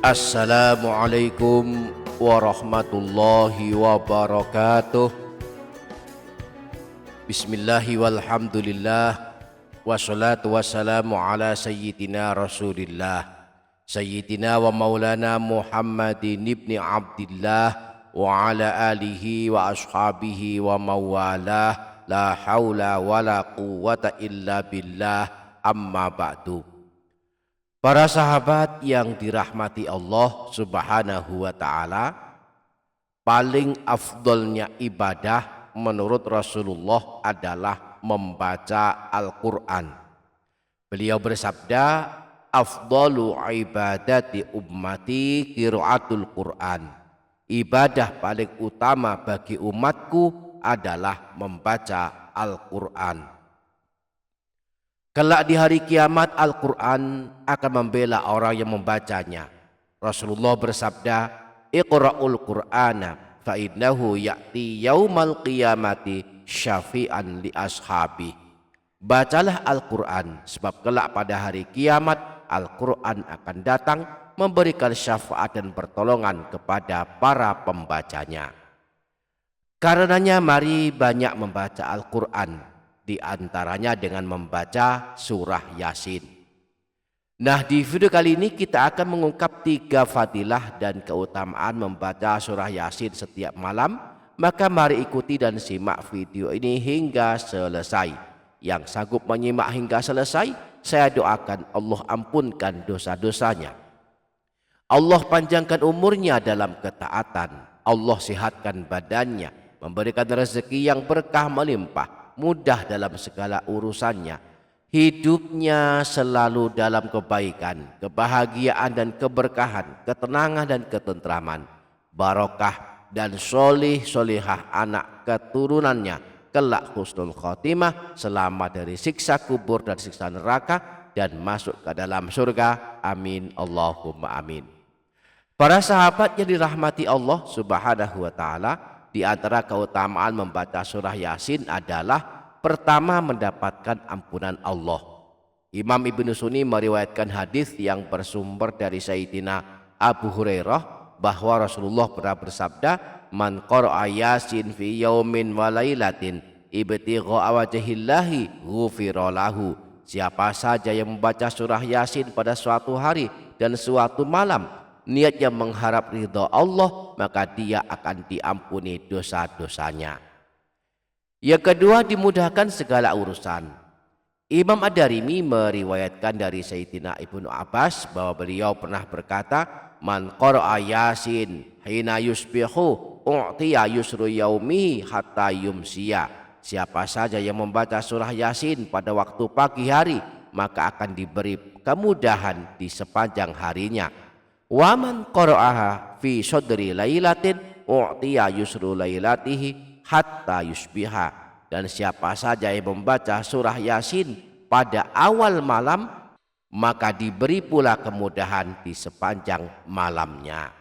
Assalamualaikum warahmatullahi wabarakatuh. Bismillahi walhamdulillah. Wassalatu wassalamu ala sayyidina rasulillah Sayyidina wa maulana Muhammadin ibni Abdillah wa ala alihi wa ashabihi wa mawalah. La hawla wa la quwwata illa billah. Amma ba'du. Para sahabat yang dirahmati Allah Subhanahu wa ta'ala, paling afdolnya ibadah menurut Rasulullah adalah membaca Al-Quran. Beliau bersabda, afdalu ibadati ummati qiraatul Quran. Ibadah paling utama bagi umatku adalah membaca Al-Quran. Kelak di hari kiamat Al-Quran akan membela orang yang membacanya. Rasulullah bersabda, Iqra'ul Qur'ana fa innahu ya'ti yaumal qiyamati syafi'an li ashabi. Bacalah Al-Quran, sebab kelak pada hari kiamat Al-Quran akan datang memberikan syafaat dan pertolongan kepada para pembacanya. Karenanya mari banyak membaca Al-Quran, di antaranya dengan membaca surah Yasin. Nah, di video kali ini kita akan mengungkap 3 fadilah dan keutamaan membaca surah Yasin setiap malam. Maka mari ikuti dan simak video ini hingga selesai. Yang sanggup menyimak hingga selesai, saya doakan Allah ampunkan dosa-dosanya, Allah panjangkan umurnya dalam ketaatan, Allah sehatkan badannya, memberikan rezeki yang berkah melimpah, mudah dalam segala urusannya, hidupnya selalu dalam kebaikan, kebahagiaan dan keberkahan, ketenangan dan ketentraman, barokah dan solihah anak keturunannya, kelak husnul khotimah, selamat dari siksa kubur dan siksa neraka, dan masuk ke dalam surga. Amin Allahumma amin. Para sahabat yang dirahmati Allah Subhanahu wa ta'ala, di antara keutamaan membaca surah Yasin adalah pertama, mendapatkan ampunan Allah. Imam Ibnu Sunni meriwayatkan hadis yang bersumber dari Sayyidina Abu Hurairah bahwa Rasulullah pernah bersabda, man qara'a Yasin fi yaumin wa lailatin ibtigha'a wajhillahi ghufira lahu. Siapa saja yang membaca surah Yasin pada suatu hari dan suatu malam, niatnya mengharap ridha Allah, maka dia akan diampuni dosa-dosanya. Yang kedua, dimudahkan segala urusan. Imam Ad-Darimi meriwayatkan dari Sayyidina Ibnu Abbas bahwa beliau pernah berkata, man qara'a Yasin hina yusbihu u'tiya yusru yaumi hatta yumsiya. Siapa saja yang membaca surah Yasin pada waktu pagi hari, maka akan diberi kemudahan di sepanjang harinya. Wa man qara'aha fi sodri lailatin u'tiya yusru lailatihi hatta yusbiha. Dan siapa saja yang membaca surah Yasin pada awal malam, maka diberi pula kemudahan di sepanjang malamnya.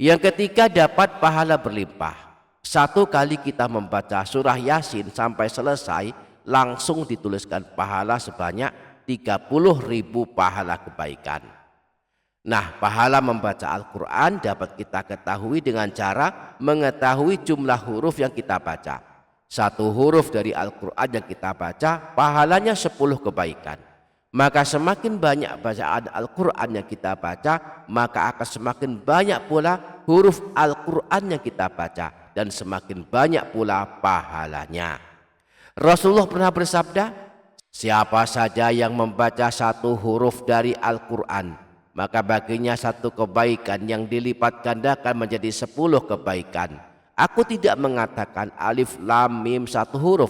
Yang ketiga, dapat pahala berlimpah. Satu kali kita membaca surah Yasin sampai selesai, langsung dituliskan pahala sebanyak 30.000 pahala kebaikan. Nah, pahala membaca Al-Quran dapat kita ketahui dengan cara mengetahui jumlah huruf yang kita baca. Satu huruf dari Al-Quran yang kita baca, pahalanya 10 kebaikan. Maka semakin banyak bacaan Al-Quran yang kita baca, maka akan semakin banyak pula huruf Al-Quran yang kita baca, dan semakin banyak pula pahalanya. Rasulullah pernah bersabda, siapa saja yang membaca satu huruf dari Al-Quran, maka baginya satu kebaikan yang dilipat gandakan menjadi 10 kebaikan. Aku tidak mengatakan alif lam mim satu huruf,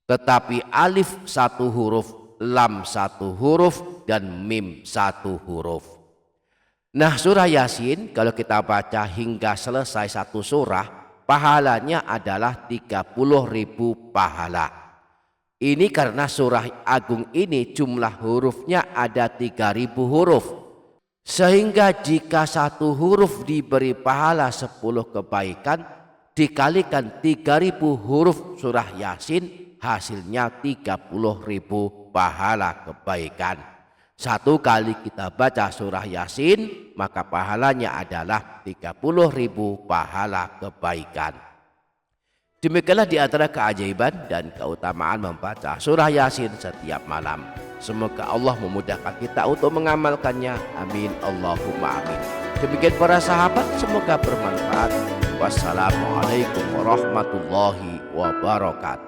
tetapi alif satu huruf, lam satu huruf, dan mim satu huruf. Nah, surah Yasin kalau kita baca hingga selesai satu surah, pahalanya adalah 30.000 pahala. Ini karena surah agung ini jumlah hurufnya ada 3.000 huruf. Sehingga jika satu huruf diberi pahala 10 kebaikan, dikalikan 3.000 huruf surah Yasin, hasilnya 30.000 pahala kebaikan. Satu kali kita baca surah Yasin, maka pahalanya adalah 30.000 pahala kebaikan. Demikianlah di antara keajaiban dan keutamaan membaca surah Yasin setiap malam. Semoga Allah memudahkan kita untuk mengamalkannya. Amin Allahumma amin. Demikian para sahabat, semoga bermanfaat. Wassalamualaikum warahmatullahi wabarakatuh.